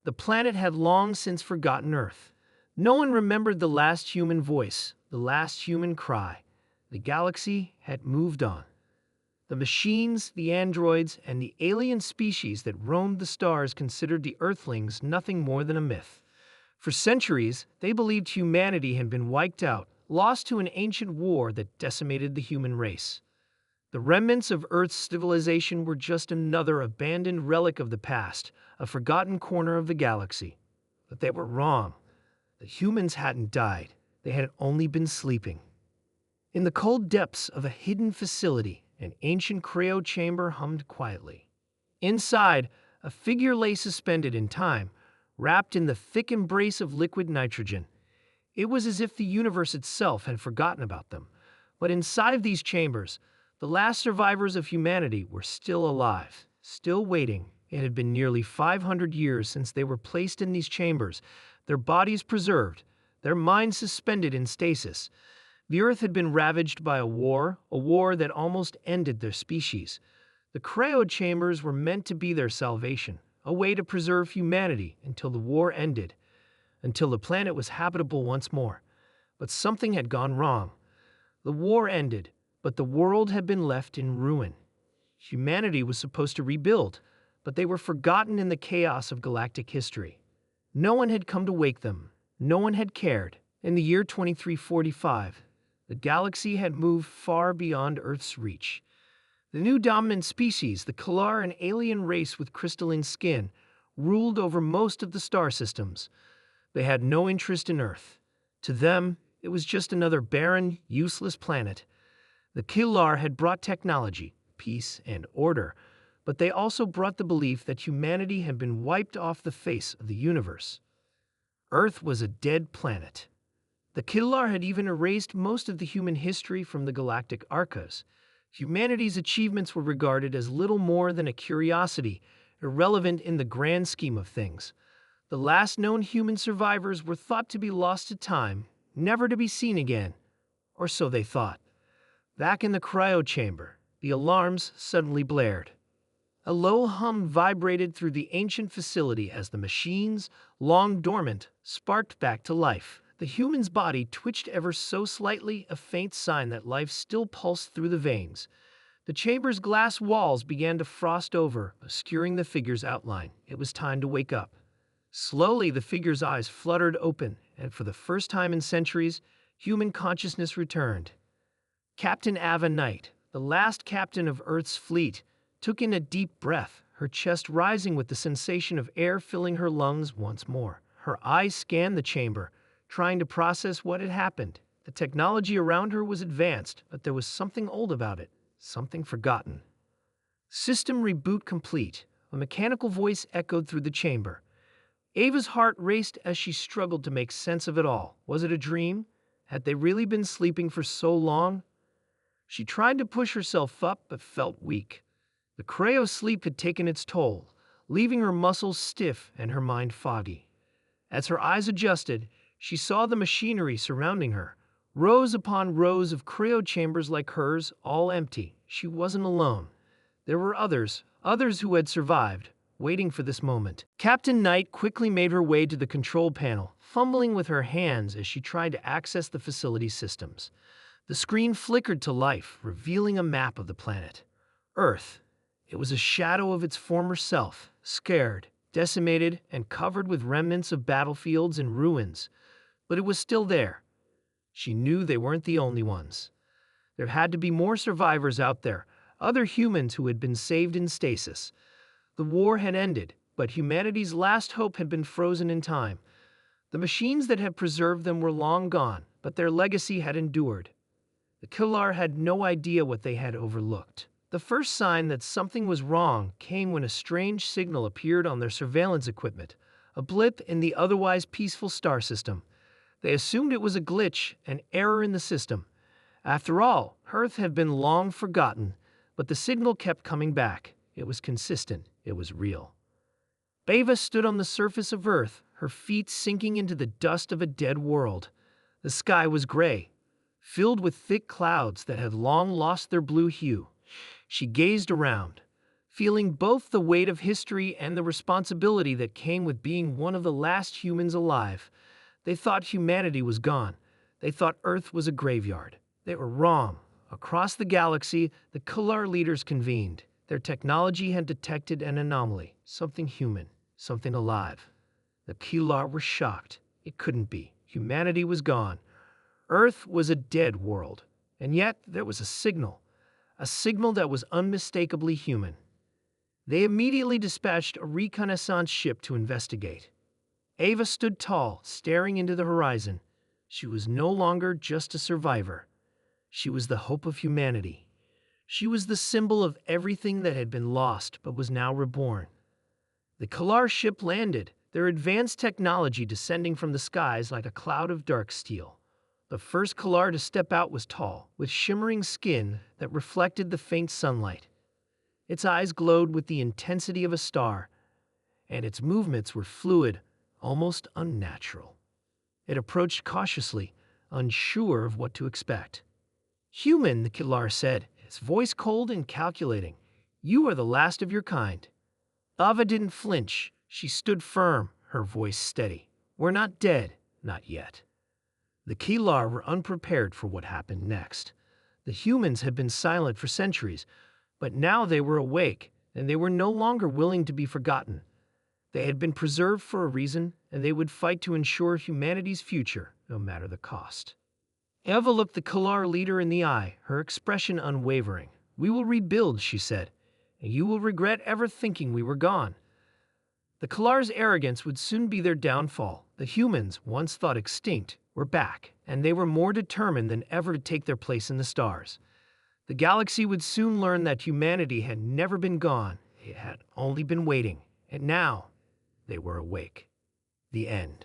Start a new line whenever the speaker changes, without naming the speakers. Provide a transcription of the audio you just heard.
The planet had long since forgotten Earth. No one remembered the last human voice, the last human cry. The galaxy had moved on. The machines, the androids, and the alien species that roamed the stars considered the Earthlings nothing more than a myth. For centuries, they believed humanity had been wiped out, lost to an ancient war that decimated the human race. The remnants of Earth's civilization were just another abandoned relic of the past, a forgotten corner of the galaxy. But they were wrong. The humans hadn't died. They had only been sleeping. In the cold depths of a hidden facility, an ancient cryo chamber hummed quietly. Inside, a figure lay suspended in time, wrapped in the thick embrace of liquid nitrogen. It was as if the universe itself had forgotten about them. But inside of these chambers, the last survivors of humanity were still alive, still waiting. It had been nearly 500 years since they were placed in these chambers, their bodies preserved, their minds suspended in stasis. The Earth had been ravaged by a war that almost ended their species. The cryo chambers were meant to be their salvation, a way to preserve humanity until the war ended, until the planet was habitable once more. But something had gone wrong. The war ended, but the world had been left in ruin. Humanity was supposed to rebuild, but they were forgotten in the chaos of galactic history. No one had come to wake them. No one had cared. In the year 2345, the galaxy had moved far beyond Earth's reach. The new dominant species, the Kalar, an alien race with crystalline skin, ruled over most of the star systems. They had no interest in Earth. To them, it was just another barren, useless planet. The Kalar had brought technology, peace, and order, but they also brought the belief that humanity had been wiped off the face of the universe. Earth was a dead planet. The Kalar had even erased most of the human history from the galactic archives. Humanity's achievements were regarded as little more than a curiosity, irrelevant in the grand scheme of things. The last known human survivors were thought to be lost to time, never to be seen again, or so they thought. Back in the cryo chamber, the alarms suddenly blared. A low hum vibrated through the ancient facility as the machines, long dormant, sparked back to life. The human's body twitched ever so slightly, a faint sign that life still pulsed through the veins. The chamber's glass walls began to frost over, obscuring the figure's outline. It was time to wake up. Slowly, the figure's eyes fluttered open, and for the first time in centuries, human consciousness returned. Captain Ava Knight, the last captain of Earth's fleet, took in a deep breath, her chest rising with the sensation of air filling her lungs once more. Her eyes scanned the chamber, trying to process what had happened. The technology around her was advanced, but there was something old about it, something forgotten. System reboot complete. A mechanical voice echoed through the chamber. Ava's heart raced as she struggled to make sense of it all. Was it a dream? Had they really been sleeping for so long? She tried to push herself up, but felt weak. The cryo sleep had taken its toll, leaving her muscles stiff and her mind foggy. As her eyes adjusted, she saw the machinery surrounding her, rows upon rows of cryo chambers like hers, all empty. She wasn't alone. There were others who had survived, waiting for this moment. Captain Knight quickly made her way to the control panel, fumbling with her hands as she tried to access the facility's systems. The screen flickered to life, revealing a map of the planet. Earth. It was a shadow of its former self, scared, decimated, and covered with remnants of battlefields and ruins. But it was still there. She knew they weren't the only ones. There had to be more survivors out there, other humans who had been saved in stasis. The war had ended, but humanity's last hope had been frozen in time. The machines that had preserved them were long gone, but their legacy had endured. The Kalar had no idea what they had overlooked. The first sign that something was wrong came when a strange signal appeared on their surveillance equipment, a blip in the otherwise peaceful star system. They assumed it was a glitch, an error in the system. After all, Earth had been long forgotten, but the signal kept coming back. It was consistent. It was real. Bava stood on the surface of Earth, her feet sinking into the dust of a dead world. The sky was gray, filled with thick clouds that had long lost their blue hue. She gazed around. feeling both the weight of history and the responsibility that came with being one of the last humans alive. They thought humanity was gone. They thought Earth was a graveyard. They were wrong. Across the galaxy, the Kalar leaders convened. Their technology had detected an anomaly, something human, something alive. The Kalar were shocked. It couldn't be. Humanity was gone. Earth was a dead world. And yet, there was a signal that was unmistakably human. They immediately dispatched a reconnaissance ship to investigate. Ava stood tall, staring into the horizon. She was no longer just a survivor. She was the hope of humanity. She was the symbol of everything that had been lost but was now reborn. The Kalar ship landed, their advanced technology descending from the skies like a cloud of dark steel. The first Kalar to step out was tall, with shimmering skin that reflected the faint sunlight. Its eyes glowed with the intensity of a star, and its movements were fluid, almost unnatural. It approached cautiously, unsure of what to expect. "Human," the Kalar said, his voice cold and calculating. "You are the last of your kind." Ava didn't flinch. She stood firm, her voice steady. "We're not dead, not yet." The Kalar were unprepared for what happened next. The humans had been silent for centuries, but now they were awake, and they were no longer willing to be forgotten. They had been preserved for a reason, and they would fight to ensure humanity's future, no matter the cost. Eva looked the Kalar leader in the eye, her expression unwavering. "We will rebuild," she said, "and you will regret ever thinking we were gone." The Kalar's arrogance would soon be their downfall. The humans, once thought extinct, were back, and they were more determined than ever to take their place in the stars. The galaxy would soon learn that humanity had never been gone. It had only been waiting, and now they were awake. The end.